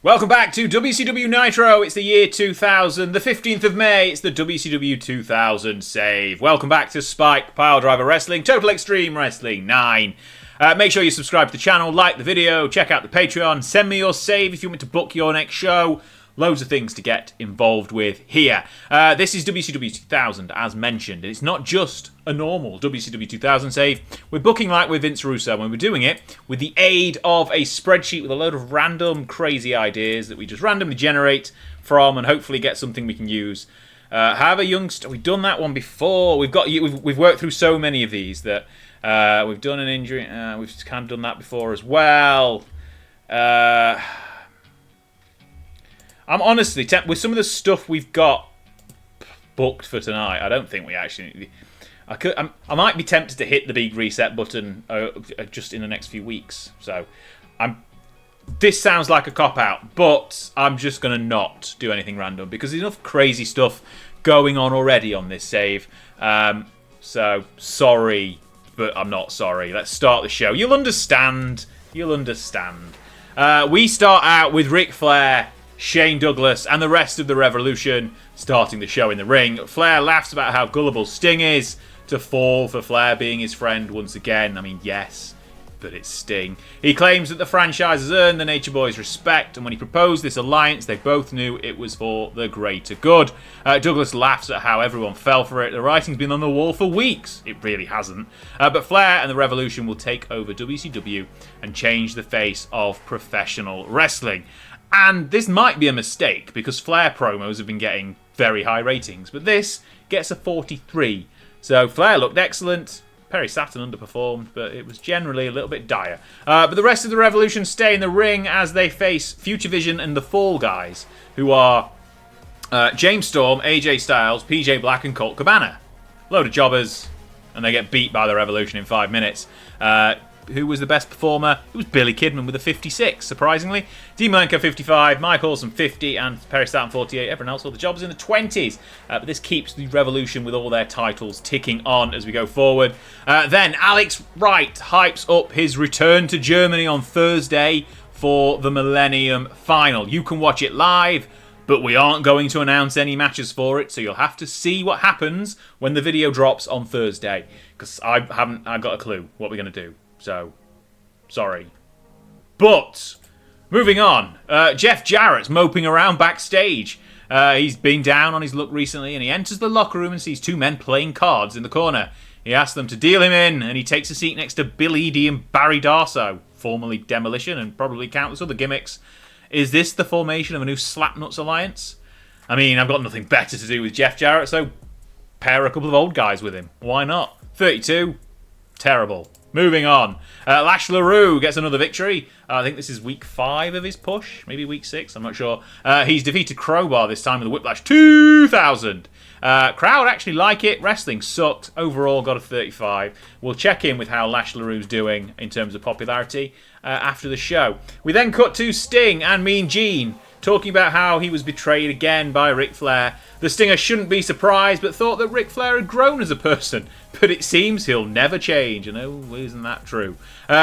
Welcome back to WCW Nitro. It's the year 2000, the 15th of May. It's the WCW 2000 save. Welcome back to Spike, Piledriver Wrestling, Total Extreme Wrestling 9. Make sure you subscribe to the channel, like the video, check out the Patreon, send me your save if you want to book your next show. Loads of things to get involved with here. This is WCW 2000, as mentioned. It's not just a normal WCW 2000 save. We're booking like with Vince Russo, and we're doing it with the aid of a spreadsheet with a load of random, crazy ideas that we just randomly generate from, and hopefully get something we can use. Have a youngster. We've done that one before. We've worked through so many of these that we've done an injury. We've kind of done that before as well. I'm honestly tempted with some of the stuff we've got booked for tonight. I don't think we actually. I might be tempted to hit the big reset button just in the next few weeks. So, this sounds like a cop out, but I'm just gonna not do anything random because there's enough crazy stuff going on already on this save. So sorry, but I'm not sorry. Let's start the show. You'll understand. You'll understand. We start out with Ric Flair, Shane Douglas, and the rest of the Revolution starting the show in the ring. Flair laughs about how gullible Sting is to fall for Flair being his friend once again. I mean, yes, but it's Sting. He claims that the franchise has earned the Nature Boys' respect, and when he proposed this alliance, they both knew it was for the greater good. Douglas laughs at how everyone fell for it. The writing's been on the wall for weeks. It really hasn't. But Flair and the Revolution will take over WCW and change the face of professional wrestling. And this might be a mistake because Flair promos have been getting very high ratings, but this gets a 43. So Flair looked excellent. Perry Saturn underperformed, but it was generally a little bit dire. But the rest of the Revolution stay in the ring as they face Future Vision and the Fall Guys, who are James Storm, AJ Styles, PJ Black, and Colt Cabana. Load of jobbers, and they get beat by the Revolution in 5 minutes. Who was the best performer? It was Billy Kidman with a 56, surprisingly. Dean Malenko 55, Mike Awesome 50, and Perry Saturn 48. Everyone else, all the jobbers in the 20s. But this keeps the Revolution with all their titles ticking on as we go forward. Then Alex Wright hypes up his return to Germany on Thursday for the Millennium Final. You can watch it live, but we aren't going to announce any matches for it, so you'll have to see what happens when the video drops on Thursday, because I've got a clue what we're going to do. So, sorry. But, moving on. Jeff Jarrett's moping around backstage. He's been down on his luck recently, and he enters the locker room and sees two men playing cards in the corner. He asks them to deal him in, and he takes a seat next to Bill Eadie and Barry Darsow, formerly Demolition and probably countless other gimmicks. Is this the formation of a new Slapnuts alliance? I mean, I've got nothing better to do with Jeff Jarrett, so pair a couple of old guys with him. Why not? 32. Terrible. Moving on. Lash LaRue gets another victory. I think this is week 5 of his push. Maybe week 6. I'm not sure. He's defeated Crowbar this time with a Whiplash 2000. Crowd actually like it. Wrestling sucks. Overall got a 35. We'll check in with how Lash LaRue's doing in terms of popularity after the show. We then cut to Sting and Mean Gene talking about how he was betrayed again by Ric Flair. The Stinger shouldn't be surprised, but thought that Ric Flair had grown as a person. But it seems he'll never change, and oh, isn't that true?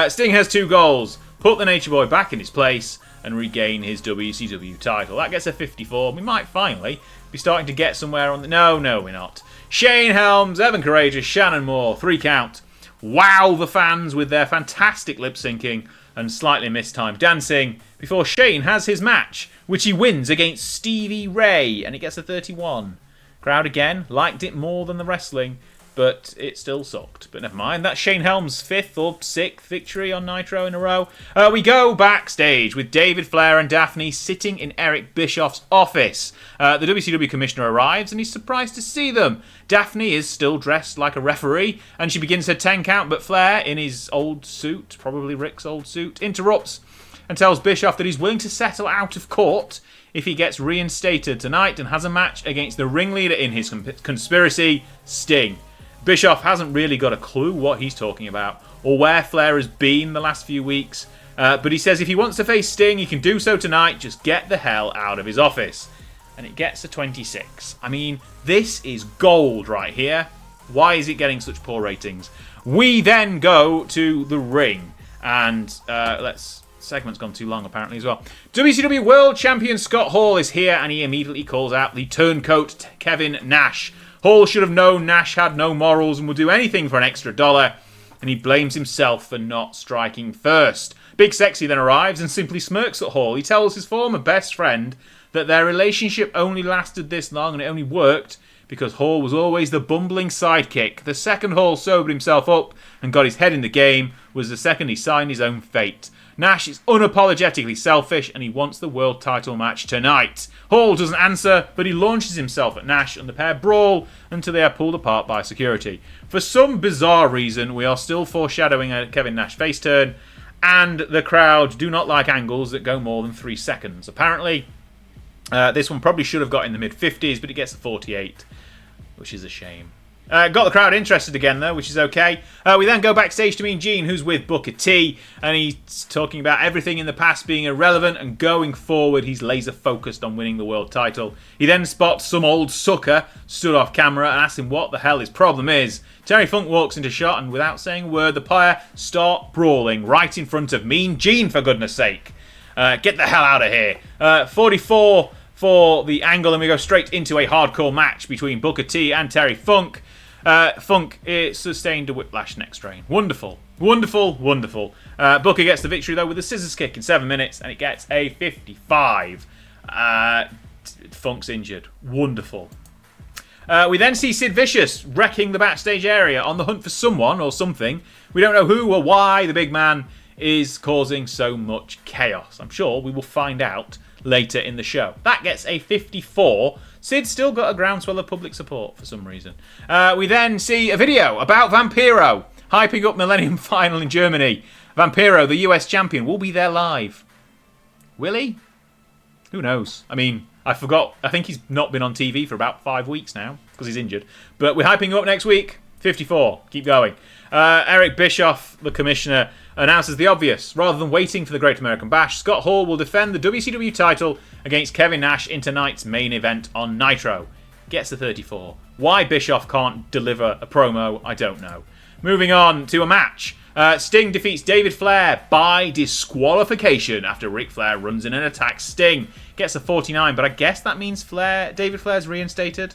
Sting has 2 goals. Put the Nature Boy back in his place and regain his WCW title. That gets a 54. We might finally be starting to get somewhere on the... No, we're not. Shane Helms, Evan Courageous, Shannon Moore, 3 count. Wow the fans with their fantastic lip-syncing and slightly mistimed dancing before Shane has his match, which he wins against Stevie Ray, and it gets a 31. Crowd again liked it more than the wrestling, but it still sucked. But never mind, that's Shane Helms' 5th or 6th victory on Nitro in a row. We go backstage with David Flair and Daphne sitting in Eric Bischoff's office. The WCW commissioner arrives and he's surprised to see them. Daphne is still dressed like a referee and she begins her 10 count, but Flair, in his old suit, probably Rick's old suit, interrupts and tells Bischoff that he's willing to settle out of court if he gets reinstated tonight and has a match against the ringleader in his conspiracy, Sting. Bischoff hasn't really got a clue what he's talking about or where Flair has been the last few weeks, but he says if he wants to face Sting, he can do so tonight, just get the hell out of his office. And it gets a 26. I mean, this is gold right here. Why is it getting such poor ratings? We then go to the ring, and let's segment's gone too long, apparently, as well. WCW World Champion Scott Hall is here, and he immediately calls out the turncoat Kevin Nash. Hall should have known Nash had no morals and would do anything for an extra $1, and he blames himself for not striking first. Big Sexy then arrives and simply smirks at Hall. He tells his former best friend that their relationship only lasted this long and it only worked because Hall was always the bumbling sidekick. The second Hall sobered himself up and got his head in the game was the second he signed his own fate. Nash is unapologetically selfish and he wants the world title match tonight. Hall doesn't answer, but he launches himself at Nash and the pair brawl until they are pulled apart by security. For some bizarre reason, we are still foreshadowing a Kevin Nash face turn, and the crowd do not like angles that go more than 3 seconds. Apparently, this one probably should have got in the mid-50s, but it gets a 48, which is a shame. Got the crowd interested again, though, which is okay. We then go backstage to Mean Gene, who's with Booker T, and he's talking about everything in the past being irrelevant, and going forward, he's laser-focused on winning the world title. He then spots some old sucker stood off camera and asks him what the hell his problem is. Terry Funk walks into shot, and without saying a word, the pair start brawling right in front of Mean Gene, for goodness sake. Get the hell out of here. 44 for the angle, and we go straight into a hardcore match between Booker T and Terry Funk. Funk sustained a whiplash neck strain. Wonderful. Wonderful, wonderful. Booker gets the victory, though, with a scissors kick in 7 minutes, and it gets a 55. Funk's injured. Wonderful. We then see Sid Vicious wrecking the backstage area on the hunt for someone or something. We don't know who or why the big man is causing so much chaos. I'm sure we will find out later in the show. That gets a 54. Sid's still got a groundswell of public support for some reason. We then see a video about Vampiro hyping up Millennium Final in Germany. Vampiro, the US champion, will be there live. Will he? Who knows? I mean, I forgot. I think he's not been on TV for about 5 weeks now because he's injured. But we're hyping up next week. 54. Keep going. Eric Bischoff, the commissioner, announces the obvious. Rather than waiting for the Great American Bash, Scott Hall will defend the WCW title against Kevin Nash in tonight's main event on Nitro. Gets the 34. Why Bischoff can't deliver a promo, I don't know. Moving on to a match. Sting defeats David Flair by disqualification after Ric Flair runs in and attacks Sting. Gets a 49, but I guess that means David Flair's reinstated?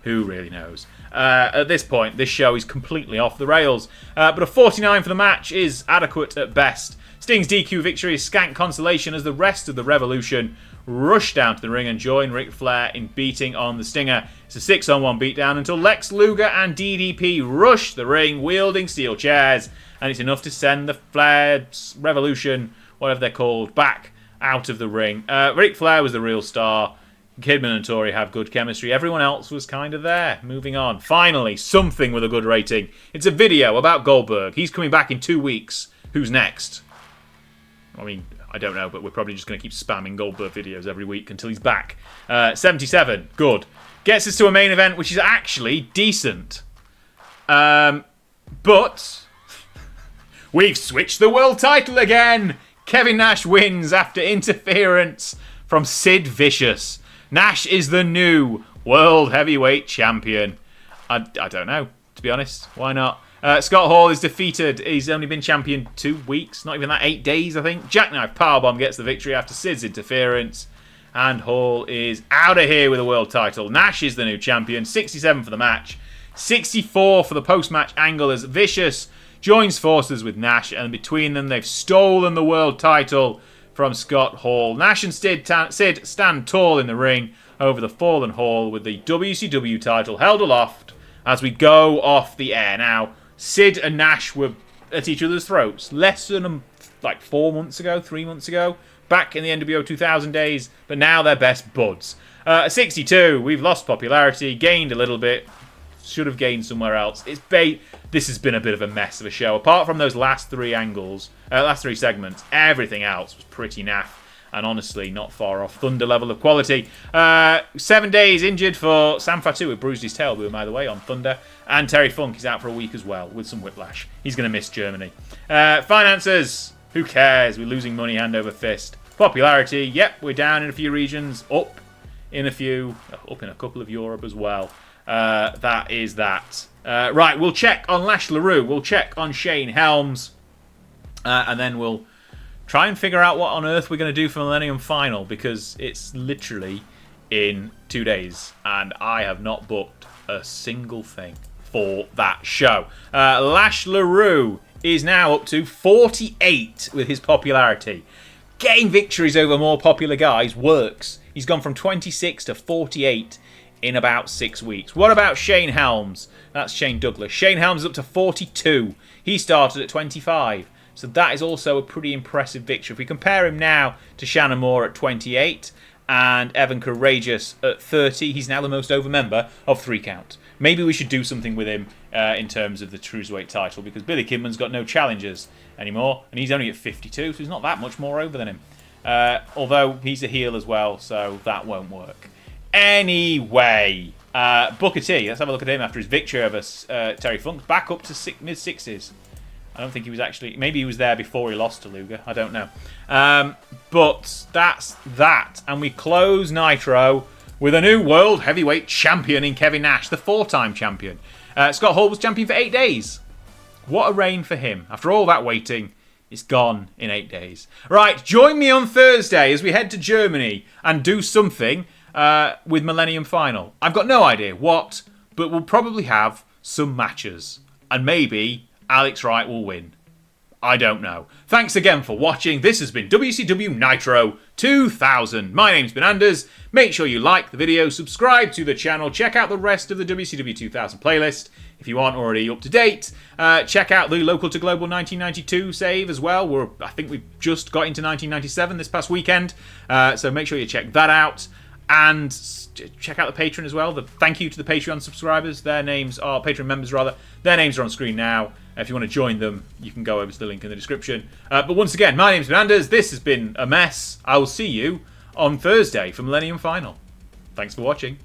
Who really knows? At this point, this show is completely off the rails. But a 49 for the match is adequate at best. Sting's DQ victory is scant consolation as the rest of the Revolution rush down to the ring and join Ric Flair in beating on the Stinger. It's a 6-on-1 beatdown until Lex Luger and DDP rush the ring wielding steel chairs, and it's enough to send the Flair Revolution, whatever they're called, back out of the ring. Ric Flair was the real star. Kidman and Tori have good chemistry. Everyone else was kind of there. Moving on. Finally, something with a good rating. It's a video about Goldberg. He's coming back in 2 weeks. Who's next? I mean, I don't know, but we're probably just going to keep spamming Goldberg videos every week until he's back. 77. Good. Gets us to a main event, which is actually decent. But we've switched the world title again. Kevin Nash wins after interference from Sid Vicious. Nash is the new World Heavyweight Champion. I don't know, to be honest. Why not? Scott Hall is defeated. He's only been champion 2 weeks. Not even that, 8 days, I think. Jackknife Powerbomb gets the victory after Sid's interference. And Hall is out of here with a world title. Nash is the new champion. 67 for the match. 64 for the post-match angle as Vicious joins forces with Nash. And between them, they've stolen the world title from Scott Hall. Nash and Sid stand tall in the ring over the fallen Hall with the WCW title held aloft as we go off the air. Now, Sid and Nash were at each other's throats less than 4 months ago, 3 months ago, back in the NWO 2000 days, but now they're best buds. 62, we've lost popularity, gained a little bit, should have gained somewhere else. This has been a bit of a mess of a show. Apart from those last 3 segments, everything else was pretty naff. And honestly, not far off Thunder level of quality. 7 days injured for Sam Fatu, who bruised his tailbone, by the way, on Thunder. And Terry Funk is out for a week as well, with some whiplash. He's going to miss Germany. Finances, who cares? We're losing money hand over fist. Popularity, yep, we're down in a few regions. Up in a couple of Europe as well. That is that. Right, we'll check on Lash LaRue. We'll check on Shane Helms. And then we'll try and figure out what on earth we're going to do for Millennium Final, because it's literally in 2 days, and I have not booked a single thing for that show. Lash LaRue is now up to 48 with his popularity. Getting victories over more popular guys works. He's gone from 26 to 48 in about 6 weeks. What about Shane Helms? That's Shane Douglas. Shane Helms is up to 42. He started at 25. So that is also a pretty impressive victory. If we compare him now to Shannon Moore at 28 and Evan Courageous at 30, he's now the most over member of 3 Count. Maybe we should do something with him in terms of the Cruiserweight title, because Billy Kidman's got no challengers anymore, and he's only at 52, so he's not that much more over than him. Although he's a heel as well, so that won't work. Anyway, Booker T, let's have a look at him after his victory over Terry Funk. Back up to mid-60s. I don't think he was actually... Maybe he was there before he lost to Luger. I don't know. But that's that. And we close Nitro with a new World Heavyweight Champion in Kevin Nash, the 4-time champion. Scott Hall was champion for 8 days. What a reign for him. After all that waiting, it's gone in 8 days. Right, join me on Thursday as we head to Germany and do something with Millennium Final. I've got no idea what, but we'll probably have some matches. And maybe Alex Wright will win. I don't know. Thanks again for watching. This has been WCW Nitro 2000. My name's been Anders. Make sure you like the video, subscribe to the channel, check out the rest of the WCW 2000 playlist if you aren't already up to date. Check out the Local to Global 1992 save as well. I think we've just got into 1997 this past weekend, so make sure you check that out. And check out the Patreon as well. Thank you to the Patreon subscribers. Patreon members rather. Their names are on screen now. If you want to join them, you can go over to the link in the description. But once again, my name's been Anders. This has been a mess. I will see you on Thursday for Millennium Final. Thanks for watching.